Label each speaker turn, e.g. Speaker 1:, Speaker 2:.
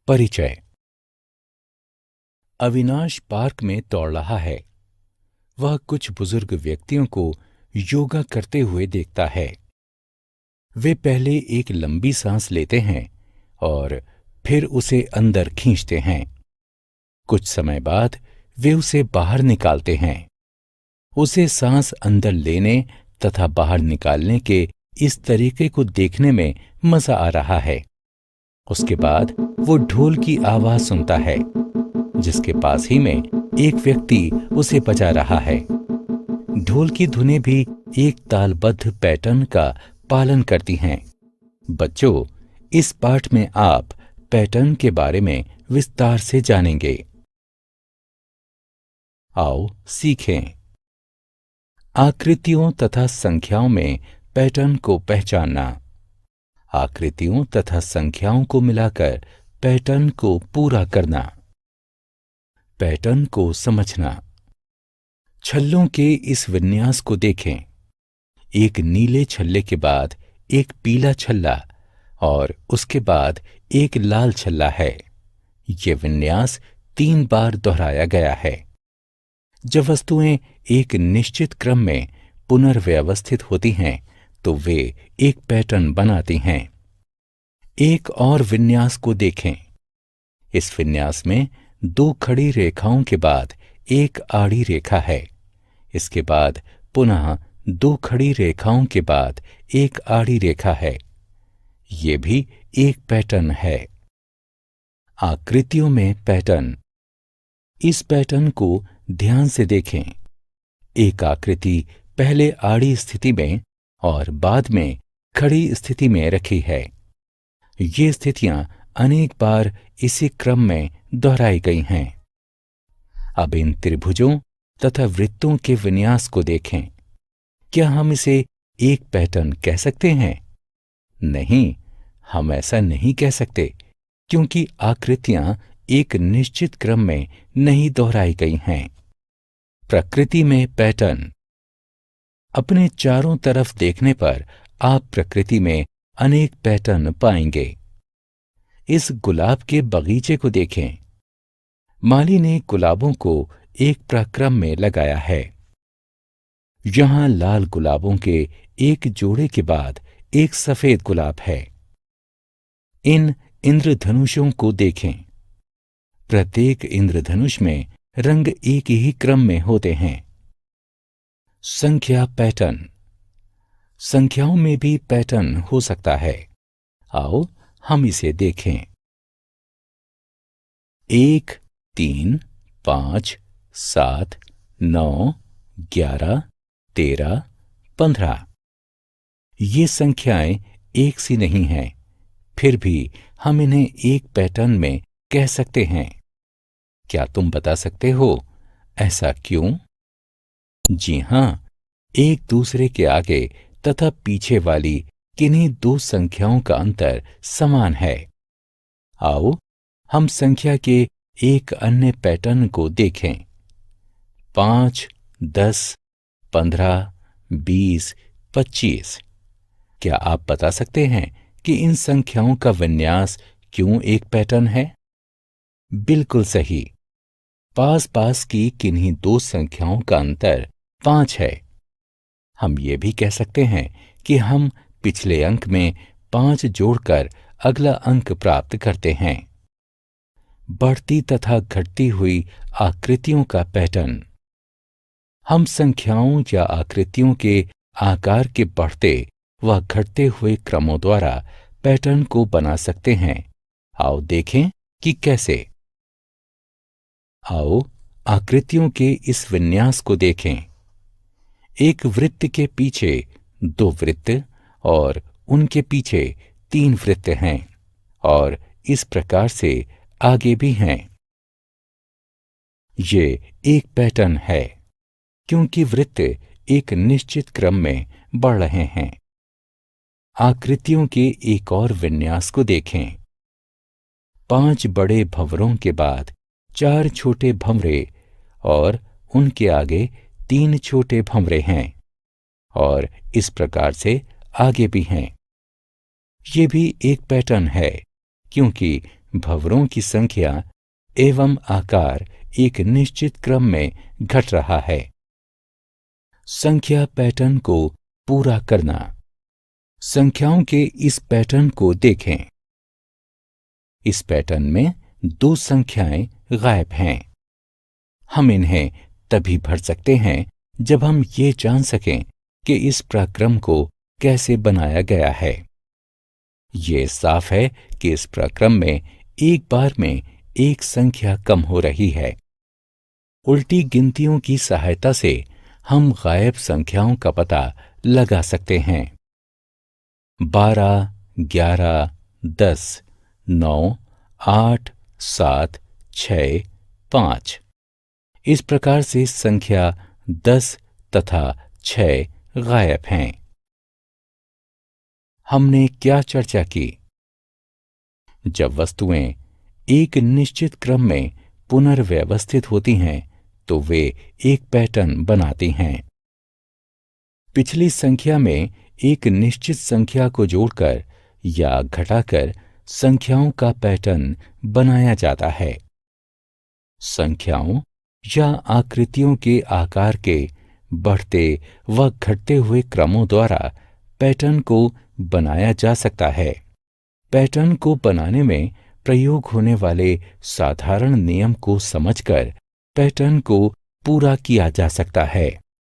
Speaker 1: परिचय। अविनाश पार्क में दौड़ रहा है। वह कुछ बुजुर्ग व्यक्तियों को योगा करते हुए देखता है। वे पहले एक लंबी सांस लेते हैं और फिर उसे अंदर खींचते हैं। कुछ समय बाद वे उसे बाहर निकालते हैं। उसे सांस अंदर लेने तथा बाहर निकालने के इस तरीके को देखने में मजा आ रहा है। उसके बाद वो ढोल की आवाज सुनता है, जिसके पास ही में एक व्यक्ति उसे बजा रहा है। ढोल की धुनें भी एक तालबद्ध पैटर्न का पालन करती हैं। बच्चों, इस पाठ में आप पैटर्न के बारे में विस्तार से जानेंगे। आओ सीखें। आकृतियों तथा संख्याओं में पैटर्न को पहचानना। आकृतियों तथा संख्याओं को मिलाकर पैटर्न को पूरा करना। पैटर्न को समझना। छल्लों के इस विन्यास को देखें। एक नीले छल्ले के बाद एक पीला छल्ला और उसके बाद एक लाल छल्ला है। ये विन्यास 3 बार दोहराया गया है। जब वस्तुएं एक निश्चित क्रम में पुनर्व्यवस्थित होती हैं तो वे एक पैटर्न बनाती हैं। एक और विन्यास को देखें। इस विन्यास में 2 खड़ी रेखाओं के बाद एक आड़ी रेखा है। इसके बाद पुनः 2 खड़ी रेखाओं के बाद एक आड़ी रेखा है। ये भी एक पैटर्न है। आकृतियों में पैटर्न। इस पैटर्न को ध्यान से देखें। एक आकृति पहले आड़ी स्थिति में और बाद में खड़ी स्थिति में रखी है। ये स्थितियां अनेक बार इसी क्रम में दोहराई गई हैं। अब इन त्रिभुजों तथा वृत्तों के विन्यास को देखें। क्या हम इसे एक पैटर्न कह सकते हैं? नहीं, हम ऐसा नहीं कह सकते, क्योंकि आकृतियां एक निश्चित क्रम में नहीं दोहराई गई हैं। प्रकृति में पैटर्न। अपने चारों तरफ देखने पर आप प्रकृति में अनेक पैटर्न पाएंगे। इस गुलाब के बगीचे को देखें। माली ने गुलाबों को एक प्रक्रम में लगाया है। यहां लाल गुलाबों के एक जोड़े के बाद एक सफेद गुलाब है। इन इंद्रधनुषों को देखें। प्रत्येक इंद्रधनुष में रंग एक ही क्रम में होते हैं। संख्या पैटर्न। संख्याओं में भी पैटर्न हो सकता है। आओ हम इसे देखें। 1, 3, 5, 7, 9, 11, 13, 15। ये संख्याएं एक सी नहीं हैं, फिर भी हम इन्हें एक पैटर्न में कह सकते हैं। क्या तुम बता सकते हो ऐसा क्यों? जी हां, एक दूसरे के आगे तथा पीछे वाली किन्हीं 2 संख्याओं का अंतर समान है। आओ हम संख्या के एक अन्य पैटर्न को देखें। 5, 10, 15, 20, 25। क्या आप बता सकते हैं कि इन संख्याओं का विन्यास क्यों एक पैटर्न है? बिल्कुल सही। पास पास की किन्हीं 2 संख्याओं का अंतर 5 है। हम ये भी कह सकते हैं कि हम पिछले अंक में 5 जोड़कर अगला अंक प्राप्त करते हैं। बढ़ती तथा घटती हुई आकृतियों का पैटर्न। हम संख्याओं या आकृतियों के आकार के बढ़ते व घटते हुए क्रमों द्वारा पैटर्न को बना सकते हैं। आओ देखें कि कैसे। आओ आकृतियों के इस विन्यास को देखें। एक वृत्त के पीछे 2 वृत्त और उनके पीछे 3 वृत्त हैं और इस प्रकार से आगे भी हैं। ये एक पैटर्न है, क्योंकि वृत्त एक निश्चित क्रम में बढ़ रहे हैं। आकृतियों के एक और विन्यास को देखें। 5 बड़े भंवरों के बाद 4 छोटे भंवरे और उनके आगे 3 छोटे भंवरे हैं और इस प्रकार से आगे भी हैं। ये भी एक पैटर्न है, क्योंकि भंवरों की संख्या एवं आकार एक निश्चित क्रम में घट रहा है। संख्या पैटर्न को पूरा करना। संख्याओं के इस पैटर्न को देखें। इस पैटर्न में 2 संख्याएं गायब हैं। हम इन्हें तभी भर सकते हैं जब हम ये जान सकें कि इस प्रक्रम को कैसे बनाया गया है। ये साफ है कि इस प्रक्रम में एक बार में एक संख्या कम हो रही है। उल्टी गिनतियों की सहायता से हम गायब संख्याओं का पता लगा सकते हैं। 12, 11, 10, 9, 8, 7, 6, 5। इस प्रकार से संख्या 10 तथा 6 गायब हैं। हमने क्या चर्चा की? जब वस्तुएं एक निश्चित क्रम में पुनर्व्यवस्थित होती हैं तो वे एक पैटर्न बनाती हैं। पिछली संख्या में एक निश्चित संख्या को जोड़कर या घटाकर संख्याओं का पैटर्न बनाया जाता है। संख्याओं या आकृतियों के आकार के बढ़ते व घटते हुए क्रमों द्वारा पैटर्न को बनाया जा सकता है। पैटर्न को बनाने में प्रयोग होने वाले साधारण नियम को समझकर पैटर्न को पूरा किया जा सकता है।